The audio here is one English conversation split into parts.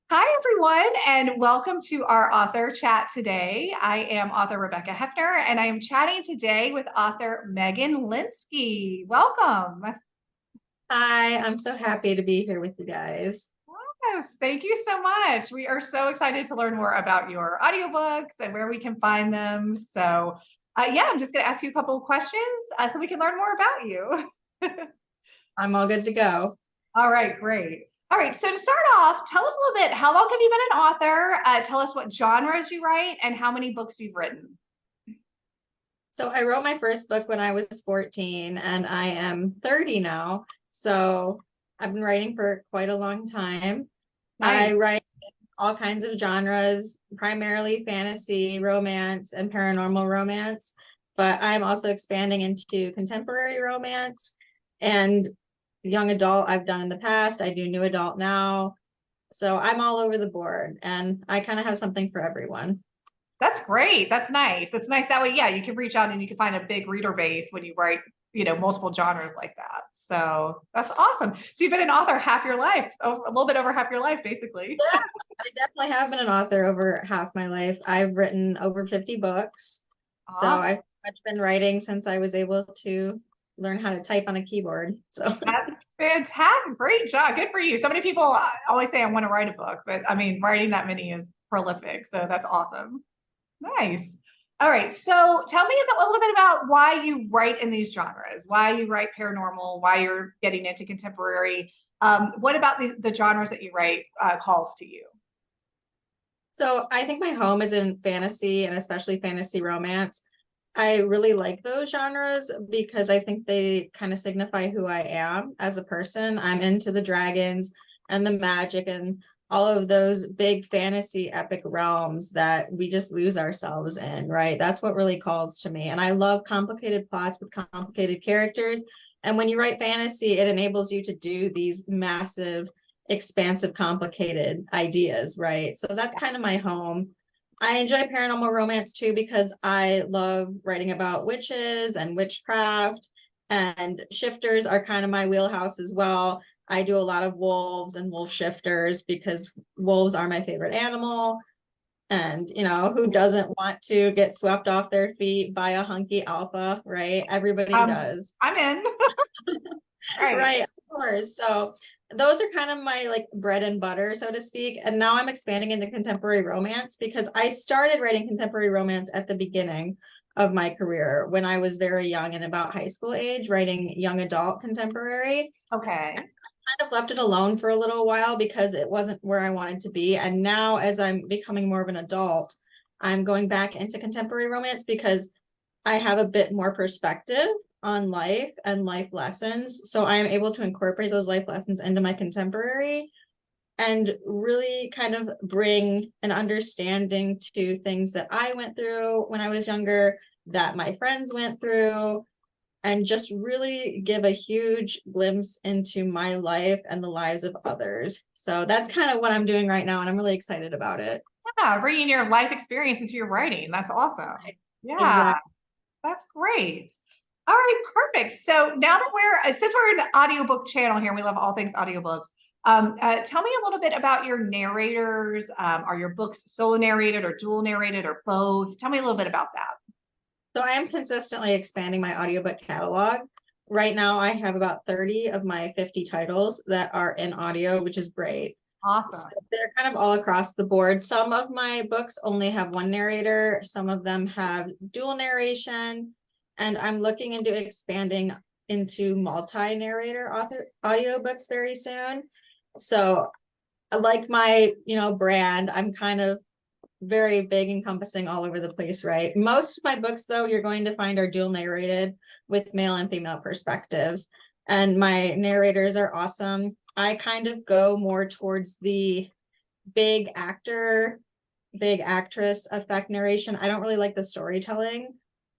Hi, everyone, and welcome to our author chat today. I am author Rebecca Hefner, and I am chatting today with author Megan Linski. Welcome. Hi, I'm so happy to be here with you guys. Yes, thank you so much. We are so excited to learn more about your audiobooks and where we can find them. So, I'm just going to ask you a couple of questions so we can learn more about you. I'm all good to go. All right, great. All right, so to start off, tell us a little bit, how long have you been an author? Tell us what genres you write and how many books you've written. So I wrote my first book when I was 14 and I am 30 now. So I've been writing for quite a long time. I Nice. write all kinds of genres, primarily fantasy, romance, and paranormal romance, but I'm also expanding into contemporary romance and young adult I've done in the past. I do new adult now. So I'm all over the board and I kind of have something for everyone. That's great. That's nice. That's nice. That way, yeah, you can reach out and you can find a big reader base when you write, multiple genres like that. So that's awesome. So you've been an author half your life, a little bit over half your life, basically. Yeah, I definitely have been an author over half my life. I've written over 50 books. So I've Awesome. pretty much been writing since I was able to learn how to type on a keyboard. So That's fantastic. Great job. Good for you. So many people always say I want to write a book, but I mean, writing that many is prolific. So that's awesome. Nice. All right. So tell me a little bit about why you write in these genres, why you write paranormal, why you're getting into contemporary. What about the genres that you write calls to you? so I think my home is in fantasy and especially fantasy romance. I really like those genres because I think they kind of signify who I am as a person. I'm into the dragons and the magic and all of those big fantasy epic realms that we just lose ourselves in, right? That's what really calls to me. And I love complicated plots with complicated characters. And when you write fantasy, it enables you to do these massive, expansive, complicated ideas, right? So that's kind of my home. I enjoy paranormal romance too because I love writing about witches and witchcraft, and shifters are kind of my wheelhouse as well. I do a lot of wolves and wolf shifters because wolves are my favorite animal. And, who doesn't want to get swept off their feet by a hunky alpha, right? Everybody does. I'm in. Right. Right, of course. So those are kind of my like bread and butter, so to speak. And now I'm expanding into contemporary romance because I started writing contemporary romance at the beginning of my career when I was very young and about high school age, writing young adult contemporary. Okay. Kind of left it alone for a little while because it wasn't where I wanted to be. And now, as I'm becoming more of an adult, I'm going back into contemporary romance because I have a bit more perspective on life and life lessons. So I am able to incorporate those life lessons into my contemporary and really kind of bring an understanding to things that I went through when I was younger, that my friends went through, and just really give a huge glimpse into my life and the lives of others. So that's kind of what I'm doing right now, and I'm really excited about it. Yeah, bringing your life experience into your writing. That's awesome. Yeah, Exactly. that's great. All right, perfect. So now that since we're an audiobook channel here, we love all things audiobooks. Tell me a little bit about your narrators. Are your books solo narrated or dual narrated or both? Tell me a little bit about that. So I am consistently expanding my audiobook catalog. Right now, I have about 30 of my 50 titles that are in audio, which is great. So Awesome. they're kind of all across the board. Some of my books only have one narrator, some of them have dual narration, and I'm looking into expanding into multi-narrator author audiobooks very soon. So like my, brand, I'm kind of very big, encompassing all over the place, right? Most of my books, though, you're going to find are dual narrated with male and female perspectives. And my narrators are awesome. I kind of go more towards the big actor, big actress effect narration. I don't really like the storytelling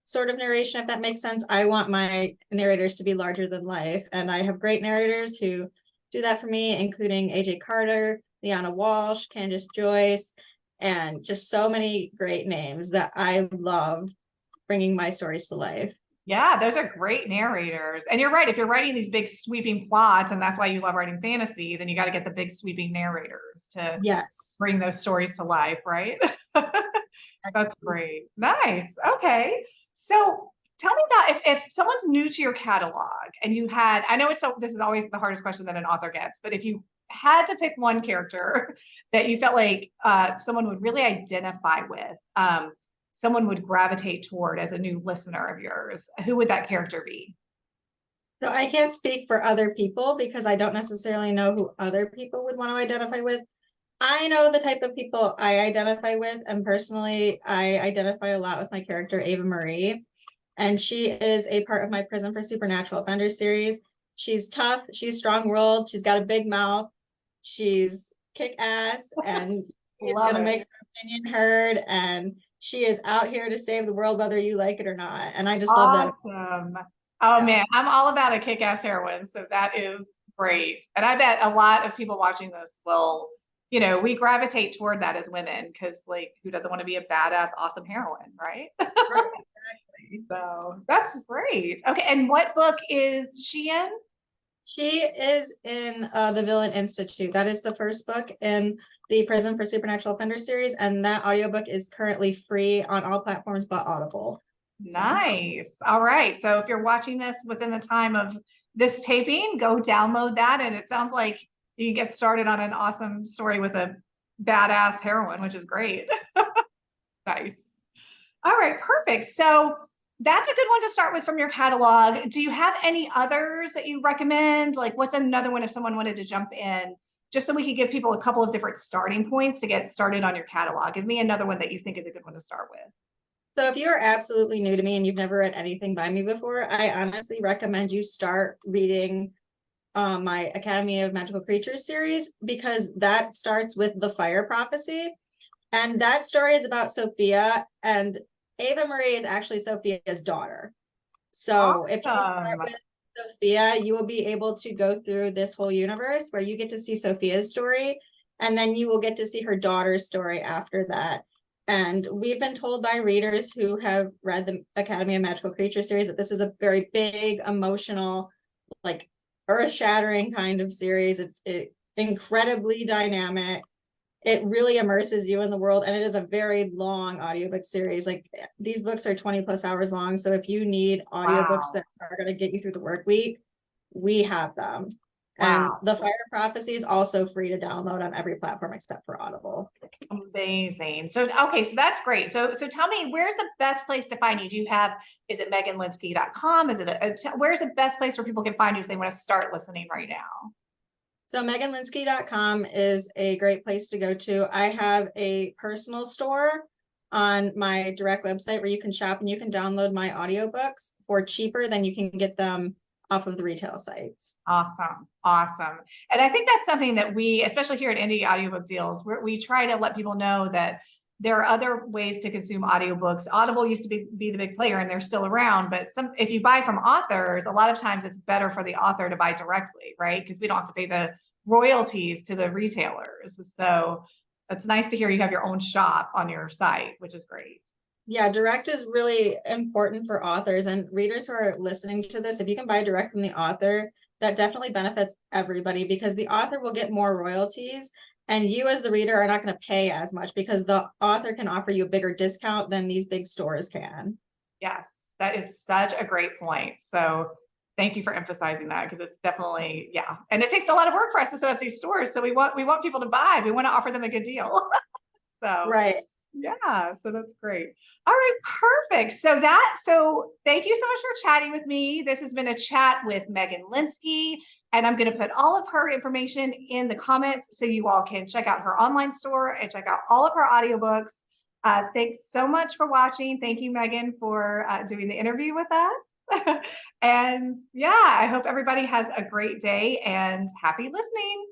sort of narration, if that makes sense. I want my narrators to be larger than life. And I have great narrators who do that for me, including AJ Carter, Liana Walsh, Candace Joyce, and just so many great names that I love bringing my stories to life. Yeah, those are great narrators. And you're right. If you're writing these big sweeping plots, and that's why you love writing fantasy, then you got to get the big sweeping narrators to Yes. bring those stories to life, right? That's great. Nice. Okay. So tell me about if someone's new to your catalog and you had, I know this is always the hardest question that an author gets, but if you had to pick one character that you felt like someone would really identify with, someone would gravitate toward as a new listener of yours, who would that character be? So I can't speak for other people because I don't necessarily know who other people would want to identify with. I know the type of people I identify with, and personally, I identify a lot with my character, Ava Marie. And she is a part of my Prison for Supernatural Offender series. She's tough, she's strong-willed, she's got a big mouth, she's kick-ass, and she's Love gonna make it. her opinion heard, and she is out here to save the world, whether you like it or not. And I just love that. Awesome. Oh Yeah. man, I'm all about a kick-ass heroine, so that is great. And I bet a lot of people watching this will, we gravitate toward that as women because like who doesn't want to be a badass, awesome heroine, right? Right, exactly. So that's great. Okay, and what book is she in? She is in the Villain Institute. That is the first book in the Prison for Supernatural Offender series, and that audiobook is currently free on all platforms but Audible. So Nice. All right. So if you're watching this within the time of this taping, go download that. And it sounds like you get started on an awesome story with a badass heroine, which is great. Nice. All right. Perfect. So that's a good one to start with from your catalog. Do you have any others that you recommend? Like, what's another one if someone wanted to jump in, just so we could give people a couple of different starting points to get started on your catalog? Give me another one that you think is a good one to start with. So if you're absolutely new to me and you've never read anything by me before, I honestly recommend you start reading my Academy of Magical Creatures series, because that starts with the Fire Prophecy. And that story is about Sophia, and Ava Marie is actually Sophia's daughter. So if you start Awesome. with Sophia, you will be able to go through this whole universe where you get to see Sophia's story, and then you will get to see her daughter's story after that. And we've been told by readers who have read the Academy of Magical Creatures series that this is a very big, emotional, like earth-shattering kind of series. It's incredibly dynamic. It really immerses you in the world, and it is a very long audiobook series. Like these books are 20 plus hours long, so if you need audiobooks Wow. that are going to get you through the work week, we have them. And Wow. the Fire Prophecy is also free to download on every platform except for Audible. Amazing. So okay, so that's great. So tell me, where's the best place to find you? Do you have, is it meganlinsky.com? Is it where's the best place where people can find you if they want to start listening right now? So meganlinsky.com is a great place to go to. I have a personal store on my direct website where you can shop and you can download my audiobooks for cheaper than you can get them off of the retail sites. Awesome. Awesome. And I think that's something that we, especially here at Indie Audiobook Deals, we try to let people know that there are other ways to consume audiobooks. Audible used to be the big player and they're still around, but if you buy from authors, a lot of times it's better for the author to buy directly, right? Because we don't have to pay the royalties to the retailers. So it's nice to hear you have your own shop on your site, which is great. Yeah, direct is really important for authors and readers who are listening to this. If you can buy direct from the author, that definitely benefits everybody because the author will get more royalties and you as the reader are not going to pay as much because the author can offer you a bigger discount than these big stores can. Yes, that is such a great point. So thank you for emphasizing that because it's definitely, yeah. And it takes a lot of work for us to set up these stores. So we want people to buy. We want to offer them a good deal. So Right. yeah, so that's great. All right, perfect. So thank you so much for chatting with me. This has been a chat with Megan Linski, and I'm going to put all of her information in the comments so you all can check out her online store and check out all of her audiobooks. Thanks so much for watching. Thank you, Megan, for doing the interview with us. And yeah, I hope everybody has a great day and happy listening.